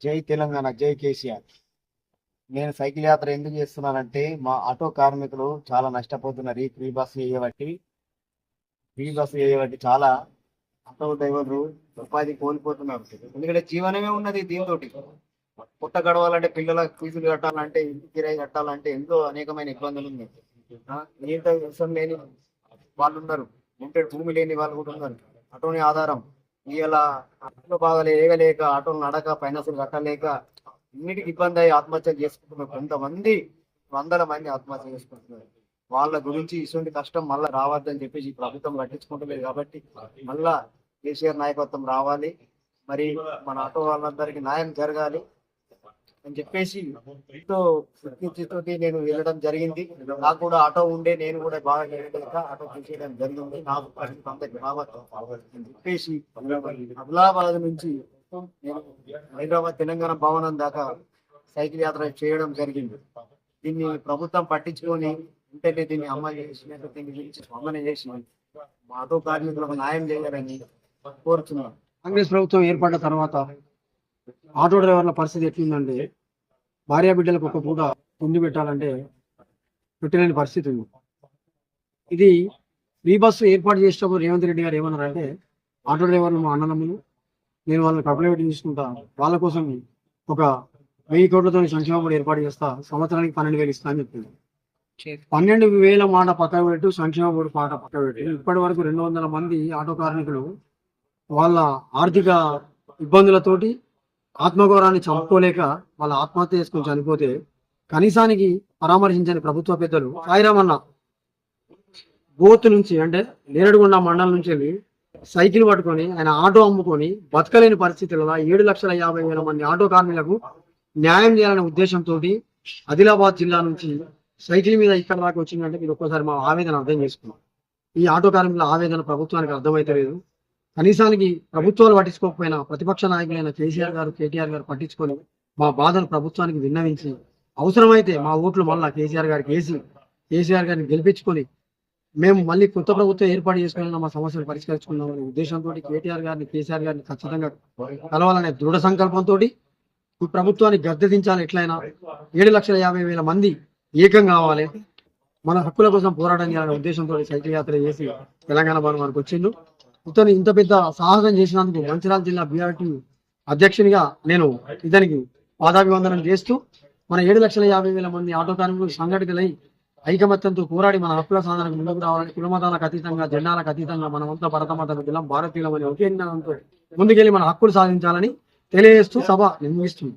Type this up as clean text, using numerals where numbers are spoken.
జై తెలంగాణ, జై కేసీఆర్. నేను సైకిల్ యాత్ర ఎందుకు చేస్తున్నానంటే మా ఆటో కార్మికులు చాలా నష్టపోతున్నారు. ఈ ఫ్రీ బస్సు చేయబట్టి చాలా ఆటో డ్రైవర్లు ఉపాధి కోల్పోతున్నారు. ఎందుకంటే జీవనమే ఉన్నది దీంతో. పుట్ట గడవాలంటే, పిల్లల ఫీజులు కట్టాలంటే, ఇంటి కిరాయి కట్టాలంటే ఎంతో అనేకమైన ఇబ్బందులు ఉన్నాయి. నీళ్ళ వ్యవసాయం లేని వాళ్ళు ఉన్నారు, ఉంటే భూమి లేని వాళ్ళు కూడా ఉన్నారు. ఆటోని ఆధారం ఇలా ఆటోలో బాగా ఏగలేక, ఆటోలు నడక, ఫైనాన్సులు కట్టలేక ఇన్నిటికి ఇబ్బంది అయ్యి ఆత్మహత్యలు చేసుకుంటున్నారు. కొంతమంది, వందల మంది ఆత్మహత్య చేసుకుంటున్నారు. వాళ్ళ గురించి ఇటువంటి కష్టం మళ్ళీ రావద్దని చెప్పేసి ఈ ప్రభుత్వం పట్టించుకుంటలేదు. కాబట్టి మళ్ళా కేసీఆర్ నాయకత్వం రావాలి, మరి మన ఆటో వాళ్ళందరికీ న్యాయం జరగాలి అని చెప్పేసి ఎంతో తోటి నేను వెళ్ళడం జరిగింది. నాకు కూడా ఆటో ఉండే, నేను కూడా బాగా వెళ్ళలేక ఆటో తీసేయడం జరిగింది. నాకు అంతకి రావద్దు అని చెప్పేసి ఆదిలాబాద్ నుంచి నేను హైదరాబాద్ తెలంగాణ భవనం దాకా సైకిల్ యాత్ర చేయడం జరిగింది. దీన్ని ప్రభుత్వం పట్టించుకొని ఉంటేనే దీన్ని అమలు చేసినట్టు, దీన్ని గురించి స్పందన చేసి మా ఆటో కార్మికులకు న్యాయం చేయాలని కోరుతున్నాను. కాంగ్రెస్ ప్రభుత్వం ఏర్పడిన తర్వాత ఆటో డ్రైవర్ల పరిస్థితి ఎట్లుందంటే, భార్య బిడ్డలకు ఒక పూట పొంది పెట్టాలంటే పెట్టలేని పరిస్థితి ఉంది. ఇది ఫ్రీ బస్సు ఏర్పాటు చేసేటప్పుడు రేవంత్ రెడ్డి గారు ఏమన్నారంటే, ఆటో డ్రైవర్లు మా అన్నదమ్ములు, నేను వాళ్ళని కప్పులు పెట్టి తీసుకుంటా, వాళ్ళ కోసం ఒక 1000 కోట్లతో సంక్షేమ బోర్డు ఏర్పాటు చేస్తా, సంవత్సరానికి 12,000 ఇస్తా అని చెప్పింది. 12,000 మాట పక్క పెట్టు, సంక్షేమ బోర్డు పాట పక్క పెట్టు. ఇప్పటి వరకు 200 మంది ఆటో కార్మికులు వాళ్ళ ఆర్థిక ఇబ్బందులతోటి ఆత్మగౌరవాన్ని చంపుకోలేక వాళ్ళ ఆత్మహత్య చేసుకుని చనిపోతే, కనీసానికి పరామర్శించని ప్రభుత్వ పెద్దలు సాయిరామన్న బోత్ నుంచి, అంటే నేరడుగుండ మండలం నుంచి వెళ్ళి సైకిల్ పట్టుకొని ఆయన ఆటో అమ్ముకొని బతకలేని పరిస్థితులలో 7,50,000 మంది ఆటో కార్మికులకు న్యాయం చేయాలనే ఉద్దేశంతో ఆదిలాబాద్ జిల్లా నుంచి సైకిల్ మీద ఇక్కడ దాకా వచ్చిందంటే మీరు ఒక్కసారి మా ఆవేదన అర్థం చేసుకున్నాం. ఈ ఆటో కార్మికుల ఆవేదన ప్రభుత్వానికి అర్థమైతే లేదు. కనీసానికి ప్రభుత్వాలు పట్టించుకోకపోయినా ప్రతిపక్ష నాయకులైన కేసీఆర్ గారు, కేటీఆర్ గారు పట్టించుకొని మా బాధను ప్రభుత్వానికి విన్నవించి, అవసరమైతే మా ఓట్లు మళ్ళా కేసీఆర్ గారికి వేసి, కేసీఆర్ గారిని గెలిపించుకొని మేము మళ్ళీ కొత్త ప్రభుత్వం ఏర్పాటు చేసుకున్న మా సమస్యలు పరిష్కరించుకున్నామనే ఉద్దేశంతో కేటీఆర్ గారిని, కేసీఆర్ గారిని ఖచ్చితంగా కలవాలనే దృఢ సంకల్పంతో ఈ ప్రభుత్వాన్ని గద్దెదించాలి. ఎట్లయినా 7,50,000 మంది ఏకం కావాలి, మన హక్కుల కోసం పోరాటం చేయాలనే ఉద్దేశంతో సైకిల్ యాత్ర చేసి తెలంగాణ భవన్ వరకు వచ్చిండు. ఇతను ఇంత పెద్ద సాహసం చేసినందుకు మంచిర్యాల జిల్లా బీఆర్టీ అధ్యక్షునిగా నేను ఇతనికి పాదాభివందనం చేస్తూ, మన 7,50,000 మంది ఆటో కార్మికులు సంఘటితులై ఐకమత్యంతో పోరాడి మన హక్కుల సాధనకు ముందుకు రావాలని, కులమతాలకు అతీతంగా, జెండాలకు అతీతంగా మనమంతా భరతమాత బిడ్డలం, భారతీయులం అనే ఒకే నినాదంతో ముందుకెళ్లి మన హక్కులు సాధించాలని తెలియజేస్తూ సభ నిర్వహిస్తుంది.